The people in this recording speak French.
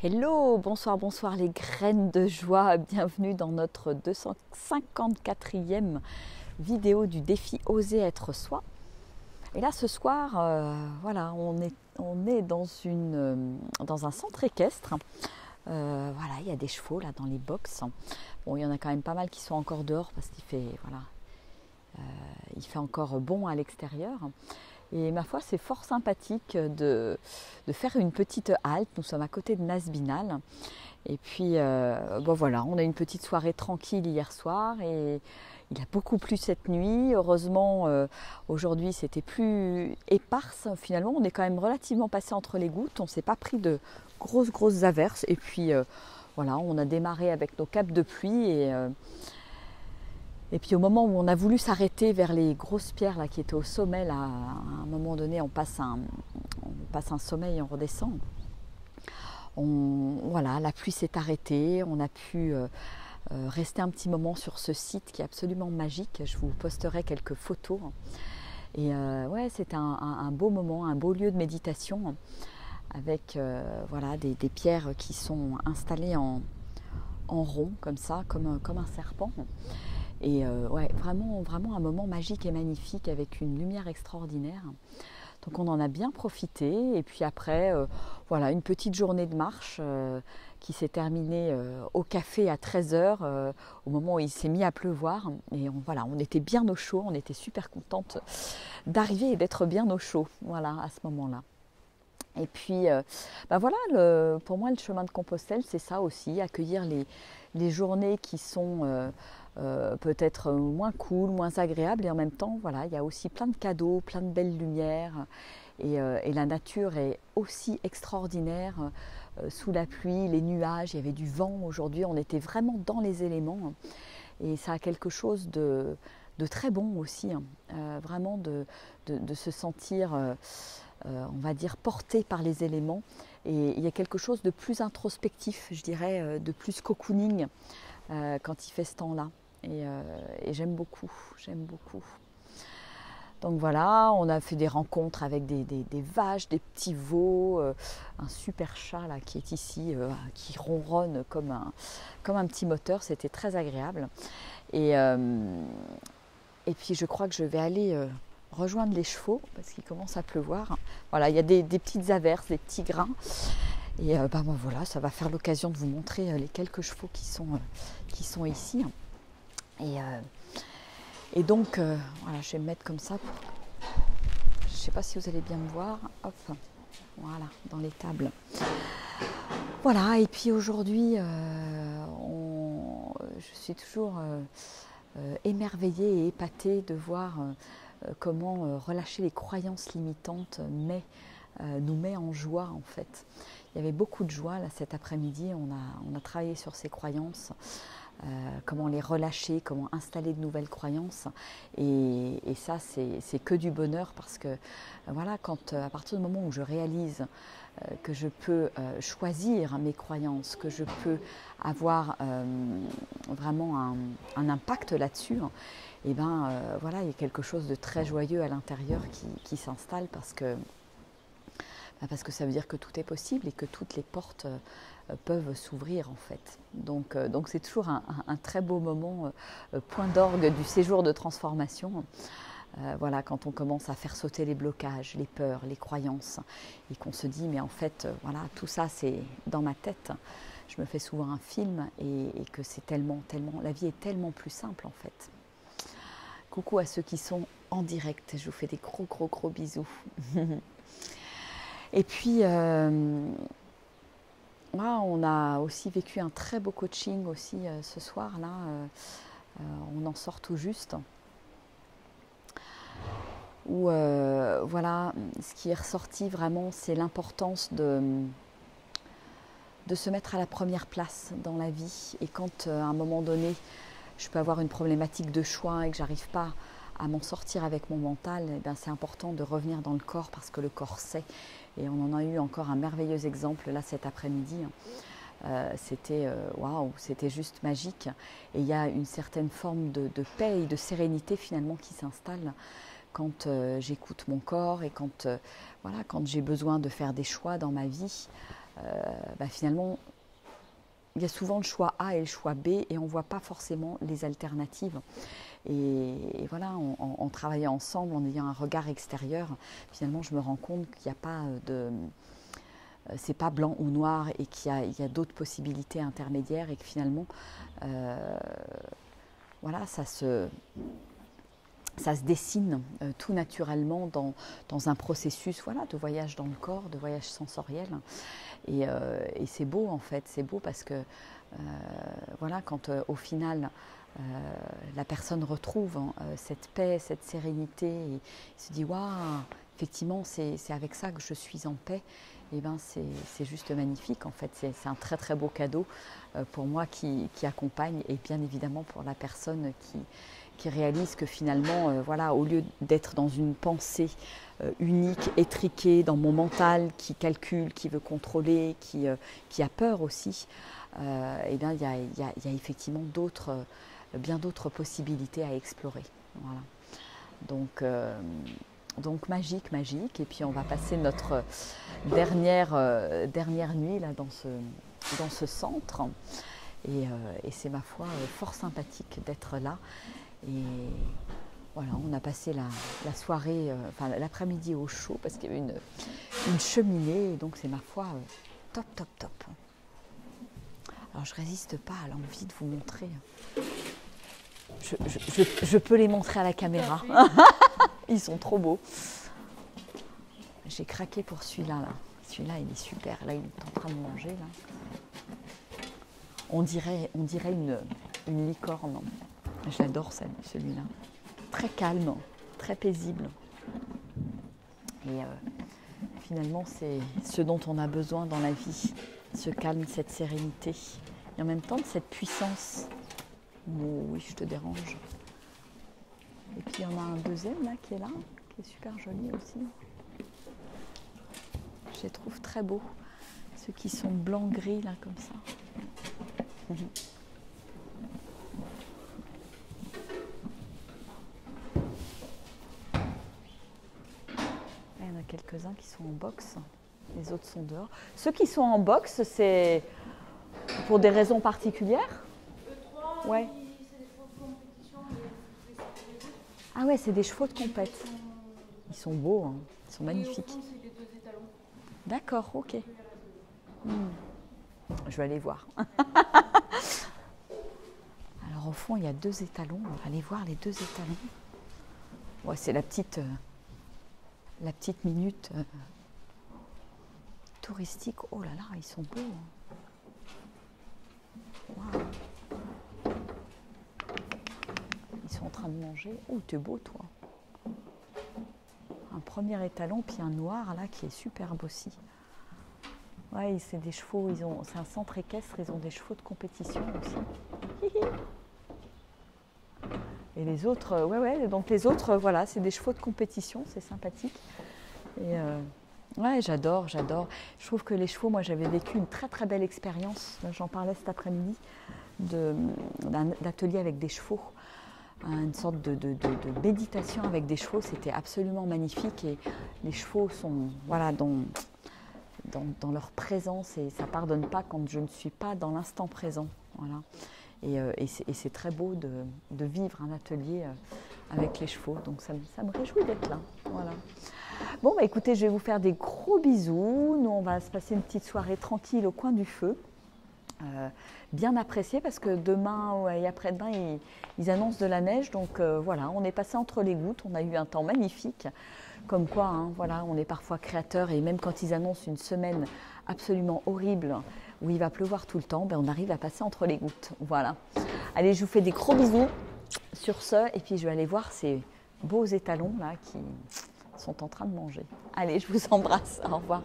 Hello, bonsoir, bonsoir les graines de joie, bienvenue dans notre 254e vidéo du défi Oser être soi. Et là ce soir, voilà, on est dans un centre équestre. Voilà, il y a des chevaux là dans les box. Bon, il y en a quand même pas mal qui sont encore dehors parce qu'il fait, voilà, il fait encore bon à l'extérieur. Et ma foi, c'est fort sympathique de faire une petite halte. Nous sommes à côté de Nasbinal. Et puis, bon voilà, on a une petite soirée tranquille hier soir et il a beaucoup plu cette nuit. Heureusement, aujourd'hui, c'était plus éparse. Finalement, on est quand même relativement passé entre les gouttes. On ne s'est pas pris de grosses averses. Et puis, voilà, on a démarré avec nos capes de pluie et puis au moment où on a voulu s'arrêter vers les grosses pierres là, qui étaient au sommet, là, à un moment donné, on passe un sommet et on redescend. Voilà, la pluie s'est arrêtée, on a pu rester un petit moment sur ce site qui est absolument magique. Je vous posterai quelques photos. Et ouais, c'était un beau moment, un beau lieu de méditation avec voilà, des pierres qui sont installées en rond, comme ça, comme un serpent. Et ouais, vraiment un moment magique et magnifique avec une lumière extraordinaire. Donc on en a bien profité. Et puis après, voilà, une petite journée de marche qui s'est terminée au café à 13h, au moment où il s'est mis à pleuvoir. Et voilà, on était bien au chaud, on était super contente d'arriver et d'être bien au chaud, voilà, à ce moment-là. Et puis, ben voilà, pour moi, le chemin de Compostelle, c'est ça aussi, accueillir les journées qui sont peut-être moins cool, moins agréable, et en même temps, voilà, il y a aussi plein de cadeaux, plein de belles lumières, et la nature est aussi extraordinaire, sous la pluie, les nuages, il y avait du vent aujourd'hui, on était vraiment dans les éléments, et ça a quelque chose de très bon aussi, vraiment de se sentir, on va dire, porté par les éléments, et il y a quelque chose de plus introspectif, je dirais, de plus cocooning quand il fait ce temps-là. Et j'aime beaucoup. Donc voilà, on a fait des rencontres avec des vaches, des petits veaux, un super chat là, qui est ici, qui ronronne comme un petit moteur, c'était très agréable. Et puis je crois que je vais aller rejoindre les chevaux parce qu'il commence à pleuvoir. Voilà, il y a des petites averses, des petits grains. Et ben voilà, ça va faire l'occasion de vous montrer les quelques chevaux qui sont ici. Et donc, voilà, je vais me mettre comme ça. Je ne sais pas si vous allez bien me voir. Hop, voilà, dans les tables. Voilà, et puis aujourd'hui, je suis toujours émerveillée et épatée de voir comment relâcher les croyances limitantes nous met en joie en fait. Il y avait beaucoup de joie là cet après-midi, on a travaillé sur ces croyances. Comment les relâcher, comment installer de nouvelles croyances. Et ça, c'est que du bonheur parce que, voilà, à partir du moment où je réalise que je peux choisir mes croyances, que je peux avoir vraiment un impact là-dessus, et ben voilà, il y a quelque chose de très joyeux à l'intérieur qui s'installe parce que ça veut dire que tout est possible et que toutes les portes peuvent s'ouvrir en fait. Donc c'est toujours un très beau moment, point d'orgue du séjour de transformation. Voilà, quand on commence à faire sauter les blocages, les peurs, les croyances, et qu'on se dit mais en fait, voilà, tout ça c'est dans ma tête. Je me fais souvent un film et que c'est tellement, la vie est tellement plus simple en fait. Coucou à ceux qui sont en direct, je vous fais des gros bisous. Et puis, on a aussi vécu un très beau coaching aussi ce soir là. On en sort tout juste. Où voilà, ce qui est ressorti vraiment, c'est l'importance de se mettre à la première place dans la vie. Et quand à un moment donné, je peux avoir une problématique de choix et que j'arrive pas à m'en sortir avec mon mental, eh bien, c'est important de revenir dans le corps parce que le corps sait. Et on en a eu encore un merveilleux exemple là cet après-midi. C'était waouh, c'était juste magique. Et il y a une certaine forme de paix et de sérénité finalement qui s'installe quand j'écoute mon corps et quand j'ai besoin de faire des choix dans ma vie. finalement, il y a souvent le choix A et le choix B et on ne voit pas forcément les alternatives. Et voilà, en travaillant ensemble, en ayant un regard extérieur, finalement, je me rends compte qu'il n'y a pas de... c'est pas blanc ou noir et qu'il y a d'autres possibilités intermédiaires et que finalement, voilà, ça se dessine tout naturellement dans un processus, voilà, de voyage dans le corps, de voyage sensoriel. Et c'est beau en fait, c'est beau parce que voilà, quand au final la personne retrouve cette paix, cette sérénité, et se dit waouh, effectivement c'est avec ça que je suis en paix, et ben c'est juste magnifique en fait, c'est un très très beau cadeau pour moi qui accompagne et bien évidemment pour la personne qui réalise que finalement, voilà, au lieu d'être dans une pensée unique, étriquée, dans mon mental, qui calcule, qui veut contrôler, qui a peur aussi, eh bien, il y a effectivement bien d'autres possibilités à explorer. Voilà. Donc magique, magique. Et puis on va passer notre dernière nuit là, dans ce centre. Et c'est ma foi fort sympathique d'être là. Et voilà, on a passé la soirée, enfin l'après-midi au chaud parce qu'il y avait une cheminée. Et donc c'est ma foi top, top, top. Alors je résiste pas à l'envie de vous montrer. Je peux les montrer à la caméra. Ils sont trop beaux. J'ai craqué pour celui-là. Là. Celui-là, il est super. Là, il est en train de manger. Là. On dirait une licorne. Je l'adore celui-là. Très calme, très paisible. Et finalement, c'est ce dont on a besoin dans la vie. Ce calme, cette sérénité. Et en même temps, cette puissance. Oh, oui, je te dérange. Et puis il y en a un deuxième là qui est super joli aussi. Je les trouve très beaux. Ceux qui sont blanc-gris là comme ça. Il y en a quelques-uns qui sont en box. Les autres sont dehors. Ceux qui sont en box, c'est pour des raisons particulières? Ouais. Ah ouais, c'est des chevaux de compète. Ils sont beaux, hein. Ils sont magnifiques. D'accord, ok. Je vais aller voir. Alors au fond, il y a 2 étalons. On va aller voir les 2 étalons. Ouais, c'est la petite minute touristique. Oh là là, ils sont beaux. Waouh. Ils sont en train de manger. Oh, t'es beau, toi. Un premier étalon, puis un noir, là, qui est superbe aussi. Ouais, c'est des chevaux, c'est un centre équestre, ils ont des chevaux de compétition aussi. Et les autres, ouais, donc les autres, voilà, c'est des chevaux de compétition, c'est sympathique. Et ouais, j'adore. Je trouve que les chevaux, moi, j'avais vécu une très très belle expérience. J'en parlais cet après-midi d'un atelier avec des chevaux. Une sorte de méditation avec des chevaux, c'était absolument magnifique et les chevaux sont voilà, dans leur présence et ça ne pardonne pas quand je ne suis pas dans l'instant présent. Voilà. Et c'est très beau de vivre un atelier avec les chevaux, donc ça me réjouit d'être là. Voilà. Bon, bah, écoutez, je vais vous faire des gros bisous. Nous, on va se passer une petite soirée tranquille au coin du feu. Bien apprécié parce que demain et après-demain ils annoncent de la neige, donc voilà, on est passé entre les gouttes, on a eu un temps magnifique, comme quoi hein, voilà, on est parfois créateur et même quand ils annoncent une semaine absolument horrible où il va pleuvoir tout le temps, ben, on arrive à passer entre les gouttes, voilà. Allez, je vous fais des gros bisous sur ce et puis je vais aller voir ces beaux étalons là qui sont en train de manger. Allez, je vous embrasse, au revoir.